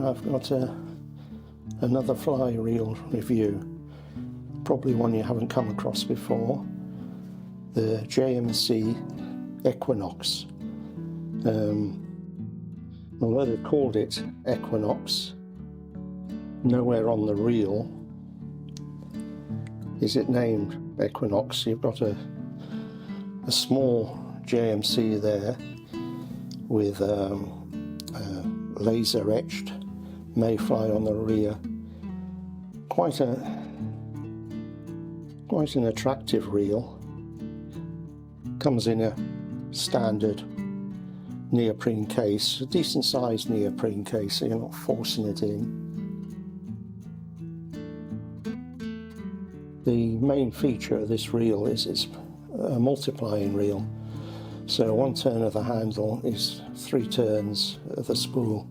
I've got another fly reel review, probably one you haven't come across before, the JMC Equinox. Although they've called it Equinox, nowhere on the reel is it named Equinox. You've got a small JMC there with laser etched mayfly on the rear. Quite an attractive reel. Comes in a standard neoprene case, a decent sized neoprene case, so you're not forcing it in. The main feature of this reel is it's a multiplying reel. So one turn of the handle is 3 turns of the spool.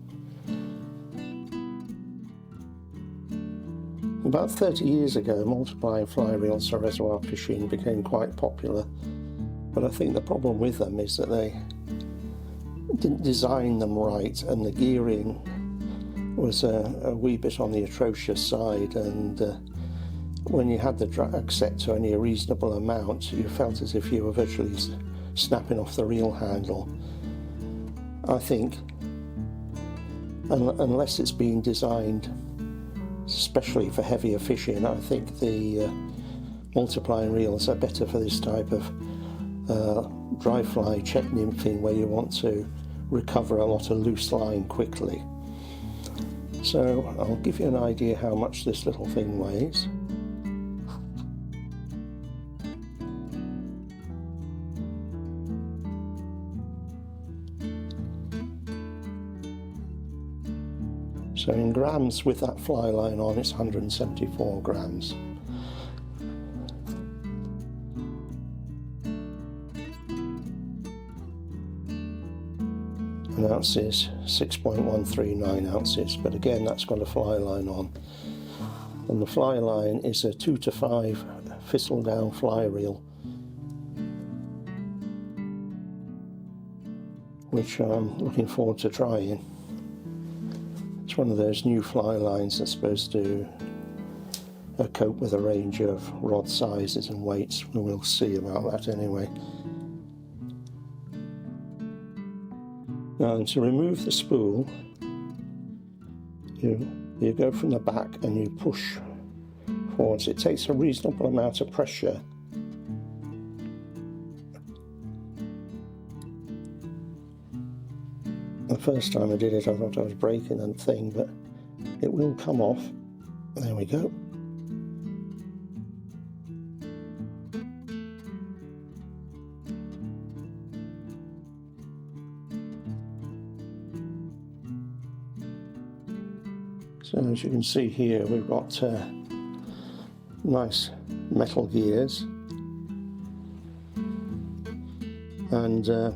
About 30 years ago, multiplying fly reels for reservoir fishing became quite popular, but I think the problem with them is that they didn't design them right, and the gearing was a wee bit on the atrocious side, and when you had the drag set to only a reasonable amount, you felt as if you were virtually snapping off the reel handle. I think, unless it's been designed especially for heavier fishing, I think the multiplying reels are better for this type of dry fly Czech nymphing, where you want to recover a lot of loose line quickly. So I'll give you an idea how much this little thing weighs. So in grams, with that fly line on, it's 174 grams. An ounce is 6.139 ounces, but again that's got a fly line on. And the fly line is a 2 to 5 thistle down fly reel, which I'm looking forward to trying. It's one of those new fly lines that's supposed to cope with a range of rod sizes and weights. We'll see about that anyway. Now, to remove the spool, you go from the back and you push forwards. It takes a reasonable amount of pressure. The first time I did it, I thought I was breaking the thing, but it will come off. There we go. So as you can see here, we've got nice metal gears and a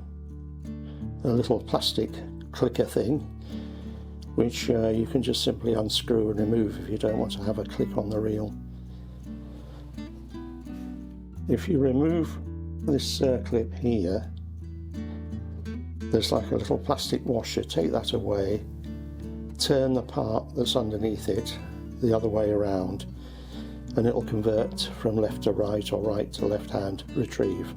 little plastic clicker thing, which you can just simply unscrew and remove if you don't want to have a click on the reel. If you remove this clip here, there's like a little plastic washer. Take that away, turn the part that's underneath it the other way around, and it'll convert from left to right or right to left hand retrieve.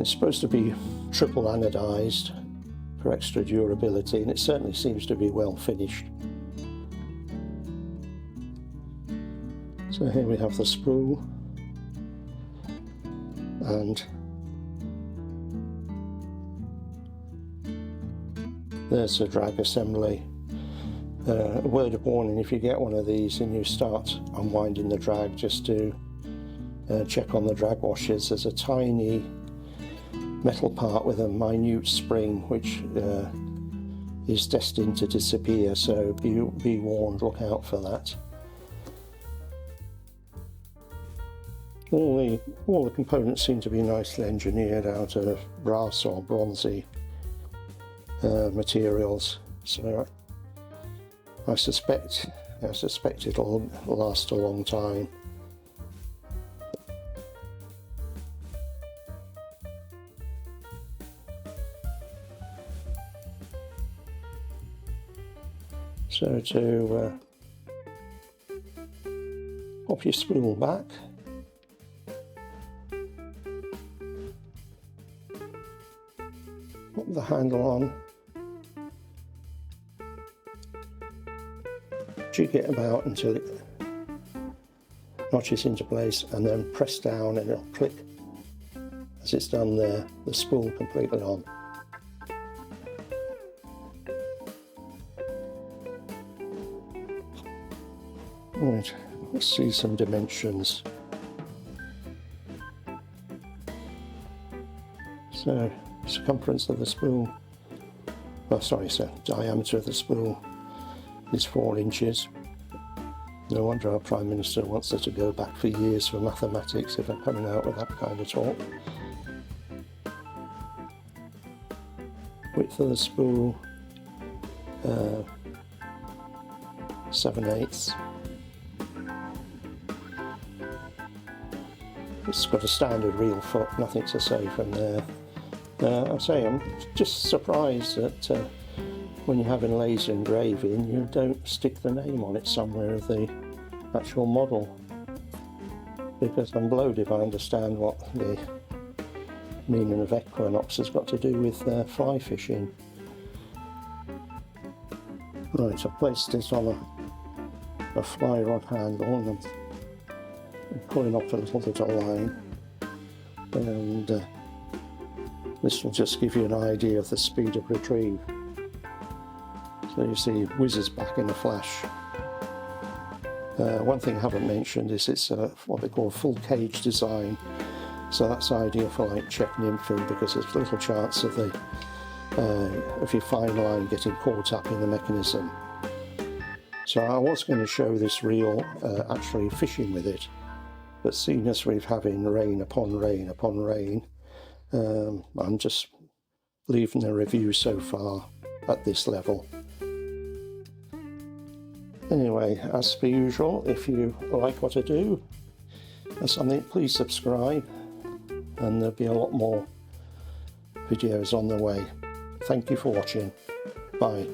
It's supposed to be triple anodized for extra durability, and it certainly seems to be well finished. So here we have the spool, and there's the drag assembly. A word of warning: if you get one of these and you start unwinding the drag, just to check on the drag washers. There's a tiny metal part with a minute spring which is destined to disappear, so be warned, look out for that. All the components seem to be nicely engineered out of brass or bronzy materials, so I suspect it'll last a long time. So to pop your spool back, pop the handle on, jig it about until it notches into place, and then press down and it'll click. As it's done there, the spool completely on. Right, let's see some dimensions. So, circumference of the spool, so diameter of the spool is 4 inches. No wonder our Prime Minister wants us to go back for years for mathematics if they're coming out with that kind of talk. Width of the spool, 7/8. It's got a standard real foot, nothing to say from there. I say I'm just surprised that when you're having laser engraving you don't stick the name on it somewhere of the actual model, because I'm blowed if I understand what the meaning of Equinox has got to do with fly fishing. Right, I've placed it on a fly rod handle and I'm pulling off a little bit of line, and this will just give you an idea of the speed of retrieve. So you see it whizzes back in a flash. One thing I haven't mentioned is it's what they call a full cage design, so that's ideal for like Czech nymphing, because there's little chance of your fine line getting caught up in the mechanism. So I was going to show this reel actually fishing with it, but seeing as we're having rain upon rain upon rain, I'm just leaving the review so far at this level. Anyway, as per usual, if you like what I do or something, please subscribe, and there'll be a lot more videos on the way. Thank you for watching. Bye.